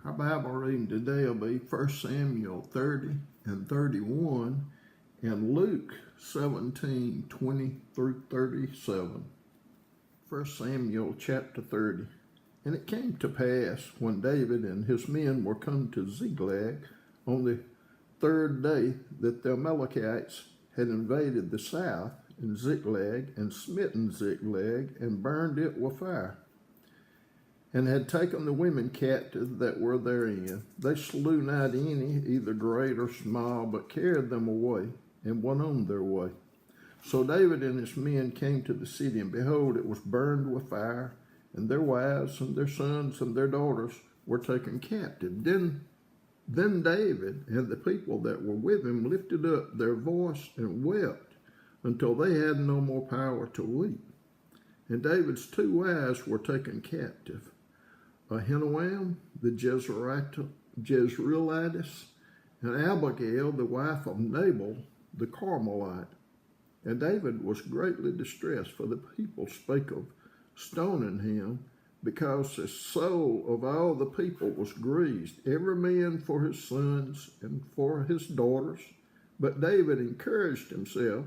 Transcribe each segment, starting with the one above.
Our Bible reading today will be 1 Samuel 30 and 31 and Luke 17, 20 through 37. 1 Samuel chapter 30. And it came to pass, when David and his men were come to Ziklag on the third day, that the Amalekites had invaded the south in Ziklag, and smitten Ziklag, and burned it with fire, and had taken the women captive that were therein. They slew not any, either great or small, but carried them away, and went on their way. So David and his men came to the city, and behold, it was burned with fire, and their wives and their sons and their daughters were taken captive. Then David and the people that were with him lifted up their voice and wept until they had no more power to weep. And David's two wives were taken captive, Ahinoam the Jezreelitess, and Abigail the wife of Nabal the Carmelite. And David was greatly distressed, for the people spake of stoning him, because the soul of all the people was grieved, every man for his sons and for his daughters. But David encouraged himself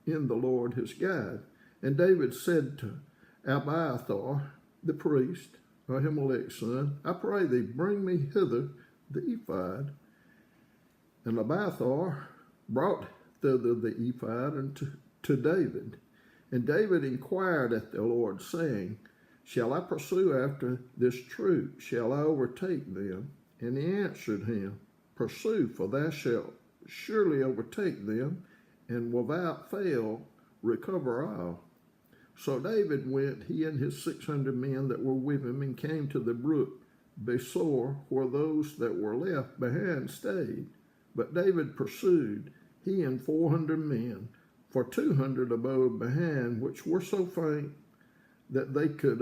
in the Lord his God. And David said to Abiathar the priest, Ahimelech's son, I pray thee, bring me hither the ephod. And Abiathar brought thither the ephod unto David. And David inquired at the Lord, saying, Shall I pursue after this troop? Shall I overtake them? And he answered him, Pursue, for thou shalt surely overtake them, and without fail recover all. So David went, he and his 600 men that were with him, and came to the brook Besor, where those that were left behind stayed. But David pursued, he and 400 men, for 200 abode behind, which were so faint that they could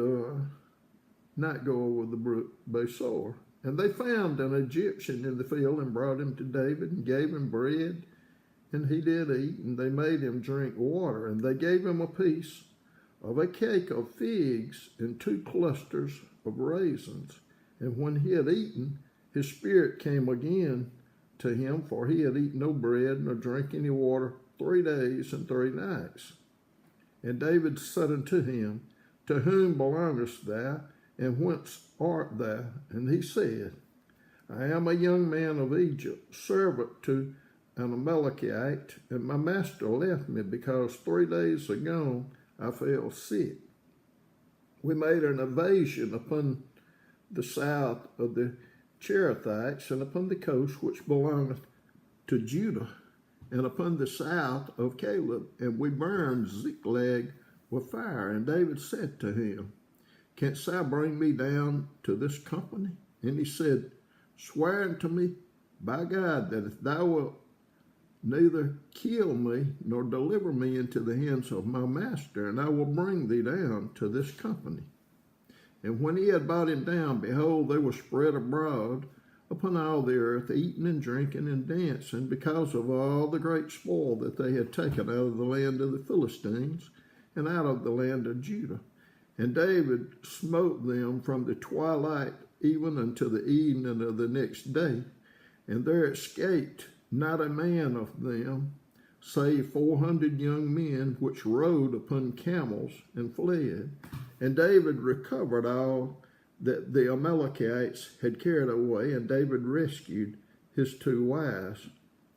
not go over the brook Besor. And they found an Egyptian in the field, and brought him to David, and gave him bread, and he did eat, and they made him drink water, and they gave him a piece of a cake of figs and 2 clusters of raisins. And when he had eaten, his spirit came again to him, for he had eaten no bread nor drank any water 3 days and 3 nights. And David said unto him, To whom belongest thou, and whence art thou? And he said, I am a young man of Egypt, servant to an Amalekite, and my master left me, because 3 days ago I fell sick. We made an invasion upon the south of the Cherethites, and upon the coast which belongeth to Judah, and upon the south of Caleb, and we burned Ziklag with fire. And David said to him, Canst thou bring me down to this company? And he said, Swear unto me by God that if thou wilt neither kill me nor deliver me into the hands of my master, and I will bring thee down to this company. And when he had brought him down, behold, they were spread abroad upon all the earth, eating and drinking and dancing, because of all the great spoil that they had taken out of the land of the Philistines and out of the land of Judah. And David smote them from the twilight even unto the evening of the next day, and there escaped not a man of them, save 400 young men, which rode upon camels and fled. And David recovered all that the Amalekites had carried away, and David rescued his 2 wives.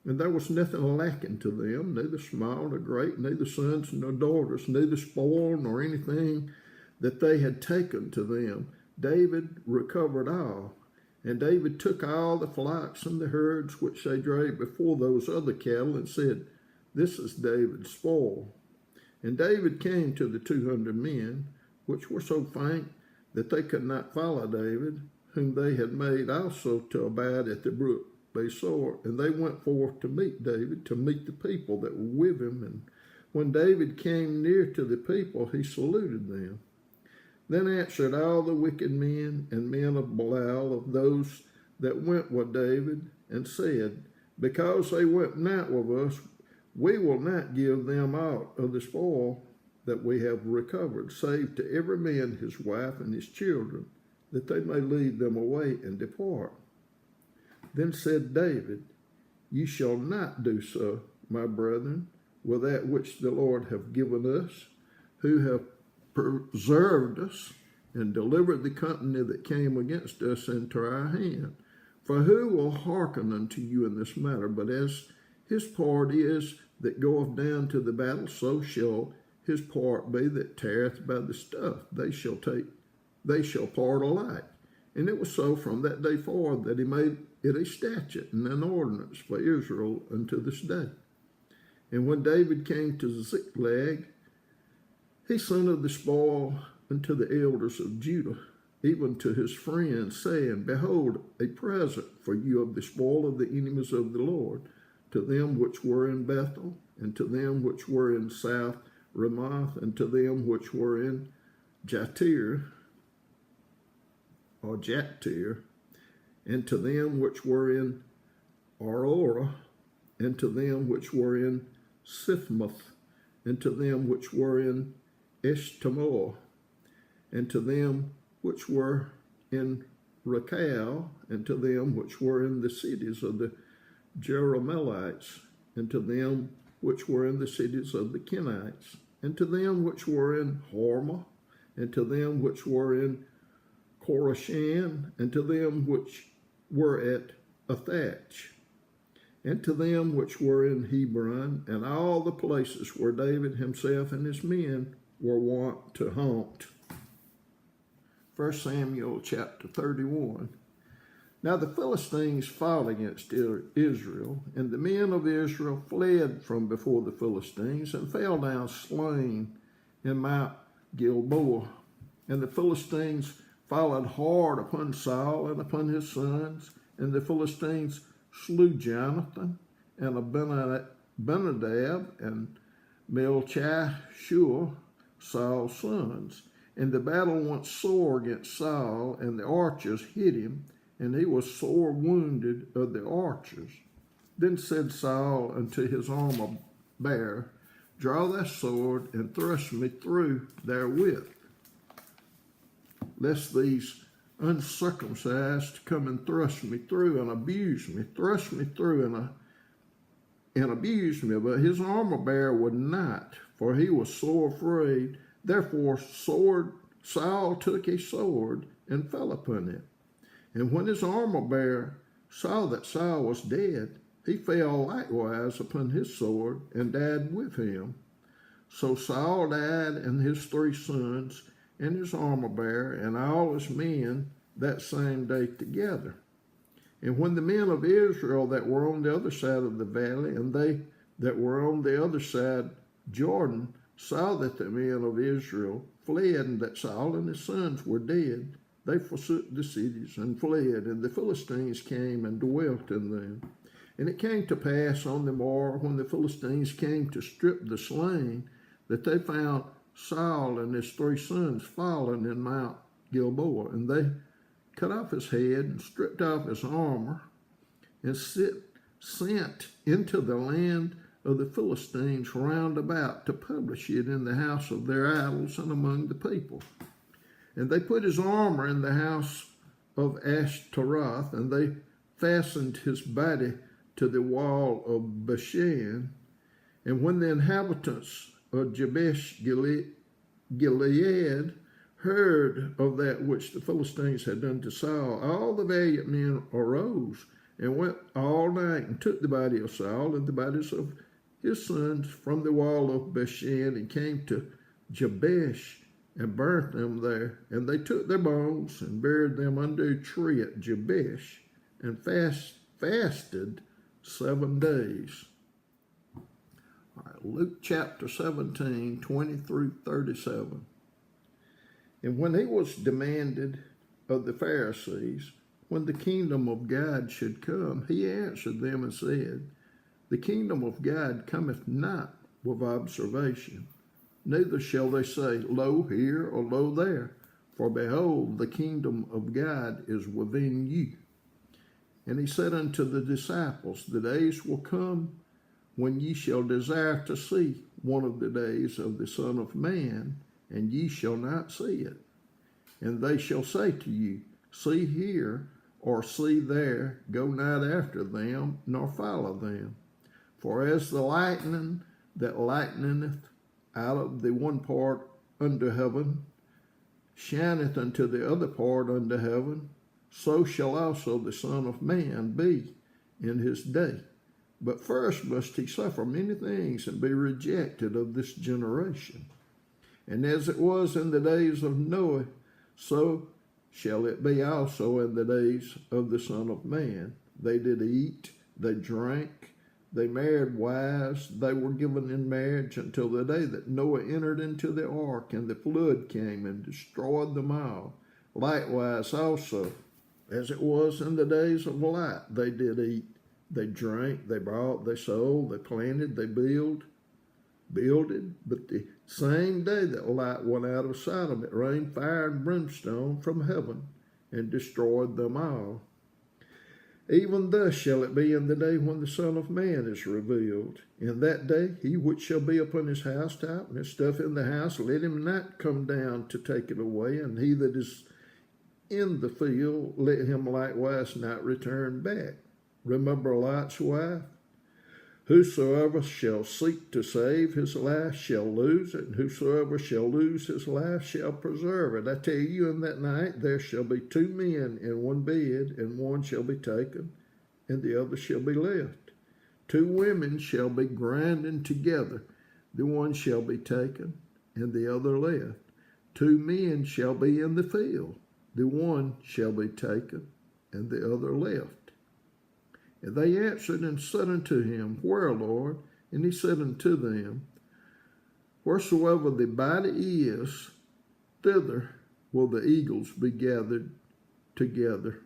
And there was nothing lacking to them, neither small nor great, neither sons nor daughters, neither spoil nor anything that they had taken to them. David recovered all. And David took all the flocks and the herds which they drave before those other cattle, and said, This is David's spoil. And David came to the 200 men, which were so faint that they could not follow David, whom they had made also to abide at the brook Besor. And they went forth to meet David, to meet the people that were with him. And when David came near to the people, he saluted them. Then answered all the wicked men and men of Belial, of those that went with David, and said, Because they went not with us, we will not give them aught of the spoil that we have recovered, save to every man his wife and his children. that they may lead them away and depart. Then said David, Ye shall not do so, my brethren, with that which the Lord hath given us, who have preserved us, and delivered the company that came against us into our hand. For who will hearken unto you in this matter? But as his part is that goeth down to the battle, so shall his part be that teareth by the stuff. They shall part alike. And it was so from that day forward that he made it a statute and an ordinance for Israel unto this day. And when David came to Ziklag, he sent of the spoil unto the elders of Judah, even to his friends, saying, Behold, a present for you of the spoil of the enemies of the Lord, to them which were in Bethel, and to them which were in South Ramoth, and to them which were in Jattir, and to them which were in Aurora, and to them which were in Sifmoth, and to them which were in Eshtemoa, and to them which were in Racal, and to them which were in the cities of the Jerahmeelites, and to them which were in the cities of the Kenites, and to them which were in Hormah, and to them which were in Korashan, and to them which were at Athach, and to them which were in Hebron, and all the places where David himself and his men were wont to haunt. 1 Samuel chapter 31. Now the Philistines fought against Israel, and the men of Israel fled from before the Philistines and fell down slain in Mount Gilboa. And the Philistines followed hard upon Saul and upon his sons, and the Philistines slew Jonathan and Abinadab and Melchishua, Saul's sons. And the battle went sore against Saul, and the archers hit him, and he was sore wounded of the archers. Then said Saul unto his armor bearer, Draw thy sword, and thrust me through therewith, lest these uncircumcised come and thrust me through and abuse me, thrust me through and abuse me. But his armor bearer would not, for he was sore afraid. Therefore Saul took a sword and fell upon it. And when his armor bearer saw that Saul was dead, he fell likewise upon his sword and died with him. So Saul died, and his 3 sons, and his armor bearer, and all his men that same day together. And when the men of Israel that were on the other side of the valley, and they that were on the other side Jordan, saw that the men of Israel fled, and that Saul and his sons were dead, they forsook the cities and fled, and the Philistines came and dwelt in them. And it came to pass on the morrow, when the Philistines came to strip the slain, that they found Saul and his 3 sons fallen in Mount Gilboa, and they cut off his head and stripped off his armor, and sent into the land of the Philistines round about to publish it in the house of their idols and among the people. And they put his armor in the house of Ashtaroth, and they fastened his body to the wall of Bashan. And when the inhabitants of Jabesh Gilead heard of that which the Philistines had done to Saul, all the valiant men arose and went all night and took the body of Saul and the bodies of his sons from the wall of Bashan, and came to Jabesh and burnt them there. And they took their bones and buried them under a tree at Jabesh, and fasted 7 days. All right, Luke chapter 17, 20 through 37. And when he was demanded of the Pharisees when the kingdom of God should come, he answered them and said, The kingdom of God cometh not with observation, neither shall they say, Lo here, or lo there. For behold, the kingdom of God is within you. And he said unto the disciples, The days will come when ye shall desire to see one of the days of the Son of Man, and ye shall not see it. And they shall say to you, See here, or see there, go not after them, nor follow them. For as the lightning that lighteneth out of the one part under heaven, shineth unto the other part under heaven, so shall also the Son of Man be in his day. But first must he suffer many things and be rejected of this generation. And as it was in the days of Noah, so shall it be also in the days of the Son of Man. They did eat, they drank, they married wives, they were given in marriage until the day that Noah entered into the ark, and the flood came and destroyed them all. Likewise also, as it was in the days of Lot, they did eat, they drank, they bought, they sold, they planted, they builded. But the same day that Lot went out of Sodom, it rained fire and brimstone from heaven and destroyed them all. Even thus shall it be in the day when the Son of Man is revealed. In that day, he which shall be upon his housetop and his stuff in the house, let him not come down to take it away, and he that is in the field, let him likewise not return back. Remember Lot's wife? Whosoever shall seek to save his life shall lose it, and whosoever shall lose his life shall preserve it. I tell you, in that night there shall be two men in one bed, and one shall be taken, and the other shall be left. Two women shall be grinding together, the one shall be taken, and the other left. Two men shall be in the field, the one shall be taken, and the other left. And they answered and said unto him, Where, Lord? And he said unto them, Wheresoever the body is, thither will the eagles be gathered together.